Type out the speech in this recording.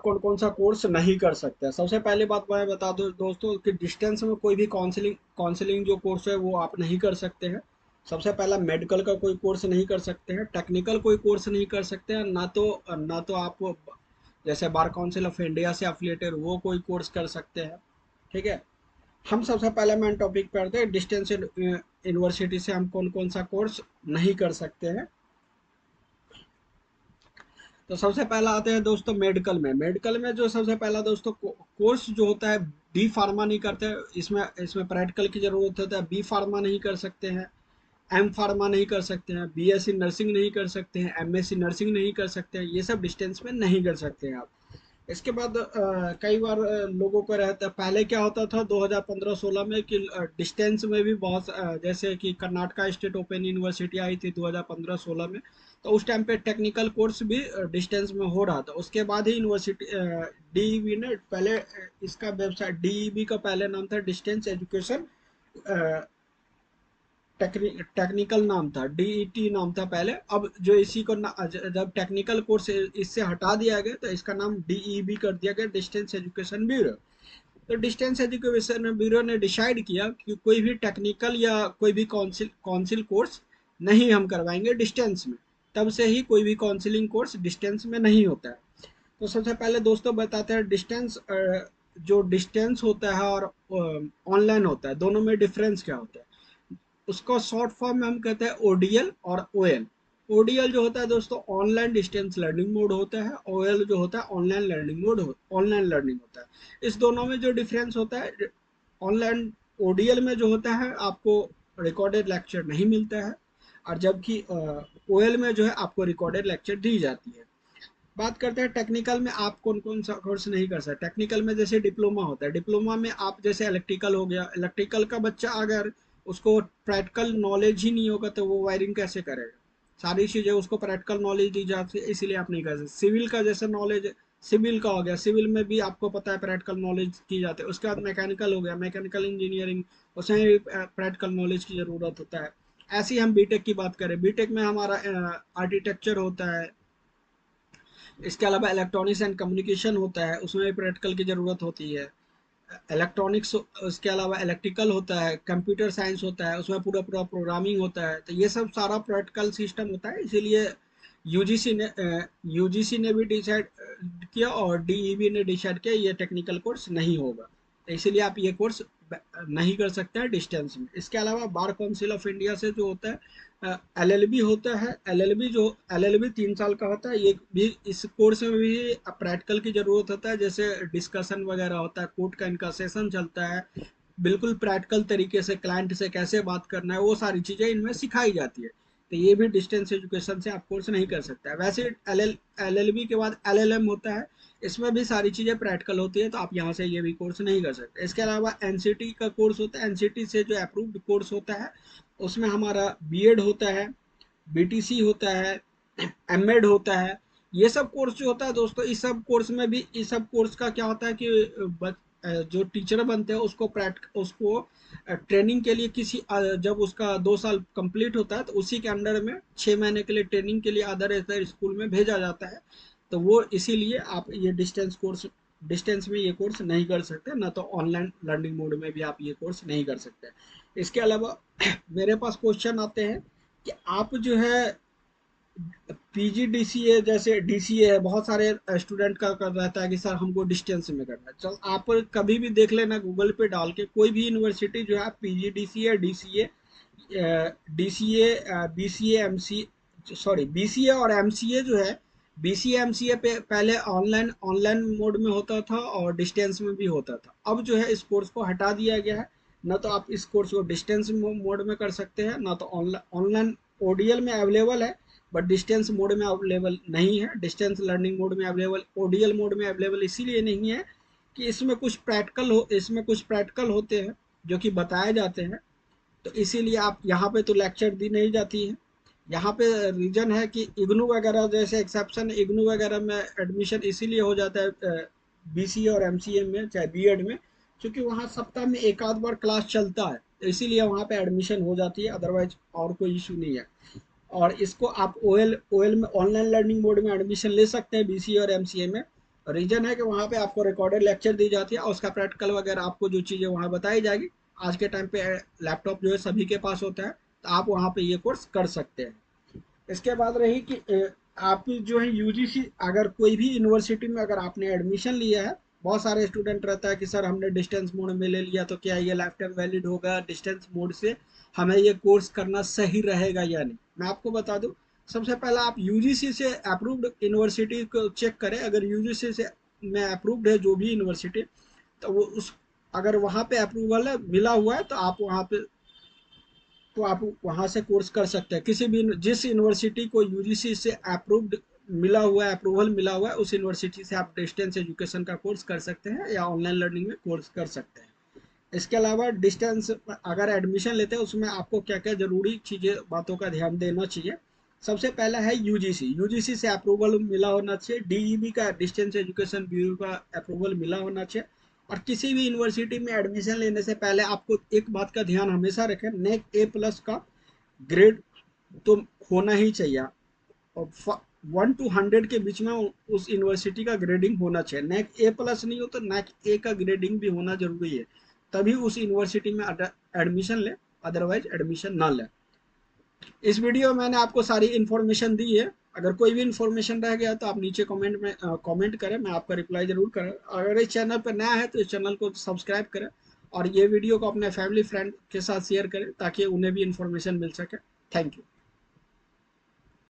कौन कौन सा कोर्स नहीं कर सकते हैं। सबसे पहली बात मैं बता दूं दोस्तों कि डिस्टेंस में कोई भी काउंसलिंग जो कोर्स है वो आप नहीं कर सकते हैं। सबसे पहला मेडिकल का कोई कोर्स नहीं कर सकते हैं, टेक्निकल कोई कोर्स नहीं कर सकते हैं, ना तो आप जैसे बार काउंसिल ऑफ इंडिया से एफिलिएटेड वो कोई कोर्स कर सकते हैं। ठीक है। हम सबसे पहले मेन टॉपिक पे आते हैं, डिस्टेंस यूनिवर्सिटी से हम कौन कौन सा कोर्स नहीं कर सकते हैं। तो सबसे पहला आते हैं दोस्तों मेडिकल में जो सबसे पहला दोस्तों कोर्स जो होता है, डी फार्मा नहीं करते। इसमें इसमें प्रैक्टिकल की जरूरत होता है। बी फार्मा नहीं कर सकते हैं, एम फार्मा नहीं कर सकते हैं, बीएससी नर्सिंग नहीं कर सकते हैं, एमएससी नर्सिंग नहीं कर सकते हैं। ये सब डिस्टेंस में नहीं कर सकते हैं आप। इसके बाद कई बार लोगों को रहता है, पहले क्या होता था 2015-16 में कि डिस्टेंस में भी बहुत जैसे कि Karnataka state open university I थी 2015-16 में। तो उस टाइम पे टेक्निकल कोर्स भी डिस्टेंस में हो रहा था। उसके बाद ही यूनिवर्सिटी डीईबी ने पहले इसका वेबसाइट, डीईबी का पहले नाम था डिस्टेंस एजुकेशन टेक्निकल नाम था, डीईटी नाम था पहले। अब जो इसी को जब टेक्निकल कोर्स इससे हटा दिया गया तो इसका नाम डीईबी कर दिया गया, डिस्टेंस एजुकेशन ब्यूरो। तो डिस्टेंस एजुकेशन ब्यूरो ने डिसाइड किया कि कोई भी टेक्निकल या कोई भी काउंसिल कोर्स नहीं हम करवाएंगे डिस्टेंस में। तब से ही कोई भी काउंसिलिंग कोर्स डिस्टेंस में नहीं होता है। तो सबसे पहले दोस्तों बताते हैं डिस्टेंस, जो डिस्टेंस होता है और ऑनलाइन होता है, दोनों में डिफरेंस क्या होता है। उसको शॉर्ट फॉर्म में हम कहते हैं ओडीएल और ओएल। ओडीएल जो होता है दोस्तों ऑनलाइन डिस्टेंस लर्निंग मोड होता है, ओएल जो होता है ऑनलाइन लर्निंग होता है। इस दोनों में जो डिफरेंस होता है, ऑनलाइन ओडीएल में जो होता है आपको रिकॉर्डेड लेक्चर नहीं मिलता है, और जबकि ओएल में जो है आपको रिकॉर्डेड लेक्चर दी जाती है। बात करते हैं टेक्निकल में आप कौन कौन सा कोर्स नहीं कर सकते। टेक्निकल में जैसे डिप्लोमा होता है, डिप्लोमा में आप जैसे इलेक्ट्रिकल हो गया, इलेक्ट्रिकल का बच्चा अगर उसको प्रैक्टिकल नॉलेज ही नहीं होगा तो वो वायरिंग कैसे करेगा। सारी चीज़ें उसको प्रैक्टिकल नॉलेज दी जाती है, इसीलिए आप नहीं कर सकते। सिविल का जैसे नॉलेज, सिविल का हो गया, सिविल में भी आपको पता है प्रैक्टिकल नॉलेज की जाती है। उसके बाद मैकेनिकल हो गया, मैकेनिकल इंजीनियरिंग, उसमें भी प्रैक्टिकल नॉलेज की ज़रूरत होता है। ऐसे ही हम बीटेक की बात करें, बीटेक में हमारा आर्किटेक्चर होता है। इसके अलावा इलेक्ट्रॉनिक्स एंड कम्युनिकेशन होता है, उसमें भी प्रैक्टिकल की ज़रूरत होती है। इलेक्ट्रॉनिक्स, उसके अलावा इलेक्ट्रिकल होता है, कंप्यूटर साइंस होता है, उसमें पूरा पूरा प्रोग्रामिंग होता है। तो ये सब सारा प्रैक्टिकल सिस्टम होता है। इसीलिए यूजीसी ने भी डिसाइड किया और डीईबी ने डिसाइड किया ये टेक्निकल कोर्स नहीं होगा। तो इसीलिए आप ये कोर्स नहीं कर सकते हैं डिस्टेंस में। इसके अलावा बार काउंसिल ऑफ इंडिया से जो होता है एलएलबी होता है। एलएलबी 3 साल का होता है। ये भी इस कोर्स में भी प्रैक्टिकल की जरूरत होता है, जैसे डिस्कशन वगैरह होता है, कोर्ट का इनका सेशन चलता है, बिल्कुल प्रैक्टिकल तरीके से क्लाइंट से कैसे बात करना है वो सारी चीज़ें इनमें सिखाई जाती है। तो ये भी डिस्टेंस एजुकेशन से आप कोर्स नहीं कर सकते हैं। वैसे एलएलबी के बाद एलएलएम होता है, इसमें भी सारी चीज़ें प्रैक्टिकल होती है, तो आप यहाँ से ये भी कोर्स नहीं कर सकते। इसके अलावा एनसीटी का कोर्स होता है, एनसीटी से जो अप्रूव्ड कोर्स होता है उसमें हमारा बीएड होता है, बीटीसी होता है, एमएड होता है। ये सब कोर्स जो होता है दोस्तों, इस सब कोर्स में भी, इस सब कोर्स का क्या होता है कि जो टीचर बनते हैं उसको ट्रेनिंग के लिए जब उसका 2 साल कंप्लीट होता है तो उसी के अंडर में 6 महीने के लिए ट्रेनिंग के लिए अदर अदर स्कूल में भेजा जाता है। तो वो इसीलिए आप ये डिस्टेंस में ये कोर्स नहीं कर सकते, ना तो ऑनलाइन लर्निंग मोड में भी आप ये कोर्स नहीं कर सकते। इसके अलावा मेरे पास क्वेश्चन आते हैं कि आप जो है पीजी डीसीए, जैसे डीसीए है, बहुत सारे स्टूडेंट का कर रहता है कि सर हमको डिस्टेंस में करना है। चल आप कभी भी देख लेना गूगल पे डाल के, कोई भी यूनिवर्सिटी जो है PG DCA, DCA, BCA, MC, sorry BCA और एमसीए जो है, बीसीए एमसीए पे पहले ऑनलाइन ऑनलाइन मोड में होता था और डिस्टेंस में भी होता था। अब जो है इस कोर्स को हटा दिया गया है। ना तो आप इस कोर्स को डिस्टेंस मोड में कर सकते हैं, ना तो ऑनलाइन ऑनलाइन ओडीएल में अवेलेबल है, बट डिस्टेंस मोड में अवेलेबल नहीं है। डिस्टेंस लर्निंग मोड में अवेलेबल, ओडीएल मोड में अवेलेबल इसीलिए नहीं है कि इसमें कुछ प्रैक्टिकल होते हैं जो कि बताए जाते हैं। तो इसीलिए आप यहाँ पे तो लेक्चर दी नहीं जाती है। यहाँ पे रीजन है कि इग्नू वगैरह जैसे एक्सेप्शन, इग्नू वगैरह में एडमिशन इसीलिए हो जाता है बीसीए और एमसीए में, चाहे बीएड में, क्योंकि वहाँ सप्ताह में एक आध बार क्लास चलता है, तो इसीलिए वहाँ पे एडमिशन हो जाती है। अदरवाइज और कोई इशू नहीं है। और इसको आप ओएल ओएल में ऑनलाइन लर्निंग मोड में एडमिशन ले सकते हैं बीसीए और एमसीए में। रीजन है कि वहाँ पे आपको रिकॉर्डेड लेक्चर दी जाती है और उसका प्रैक्टिकल वगैरह आपको जो चीज़ें वहाँ बताई जाएगी। आज के टाइम पे लैपटॉप जो है सभी के पास होता है, तो आप वहाँ पे ये कोर्स कर सकते हैं। इसके बाद रही कि आप जो है यूजीसी, अगर कोई भी यूनिवर्सिटी में अगर आपने एडमिशन लिया है, बहुत सारे स्टूडेंट रहता है कि सर हमने डिस्टेंस मोड में ले लिया तो क्या ये लाइफ टाइम वैलिड होगा, डिस्टेंस मोड से हमें ये कोर्स करना सही रहेगा या नहीं। मैं आपको बता दूं, सबसे पहले आप यूजीसी से अप्रूव्ड यूनिवर्सिटी को चेक करें। अगर यूजीसी से में अप्रूव्ड है जो भी यूनिवर्सिटी, तो वो उस, अगर वहाँ पे अप्रूवल है मिला हुआ है तो आप वहाँ पे, तो आप वहाँ से कोर्स कर सकते हैं। किसी भी जिस यूनिवर्सिटी को यूजीसी से अप्रूव्ड मिला हुआ है, अप्रूवल मिला हुआ है, उस यूनिवर्सिटी से आप डिस्टेंस एजुकेशन का कोर्स कर सकते हैं या ऑनलाइन लर्निंग में कोर्स कर सकते हैं। इसके अलावा डिस्टेंस अगर एडमिशन लेते हैं उसमें आपको क्या क्या जरूरी चीज़ें बातों का ध्यान देना चाहिए। सबसे पहला है यूजीसी, यूजीसी से अप्रूवल मिला होना चाहिए। डीईबी का, डिस्टेंस एजुकेशन ब्यूरो का अप्रूवल मिला होना चाहिए। और किसी भी यूनिवर्सिटी में एडमिशन लेने से पहले आपको एक बात का ध्यान हमेशा रखें, नेक ए प्लस का ग्रेड तो होना ही चाहिए। और 1 to 100 के बीच में उस यूनिवर्सिटी का ग्रेडिंग होना चाहिए। नैक ए प्लस नहीं हो तो नैक ए का ग्रेडिंग भी होना जरूरी है, तभी उस यूनिवर्सिटी में एडमिशन ले, अदरवाइज एडमिशन ना ले। इस वीडियो में मैंने आपको सारी इन्फॉर्मेशन दी है। अगर कोई भी इन्फॉर्मेशन रह गया तो आप नीचे कमेंट में कमेंट करें, मैं आपका रिप्लाई जरूर करें। अगर इस चैनल पर नया है तो इस चैनल को सब्सक्राइब करें और ये वीडियो को अपने फैमिली फ्रेंड के साथ शेयर करें ताकि उन्हें भी इन्फॉर्मेशन मिल सके। Thank you.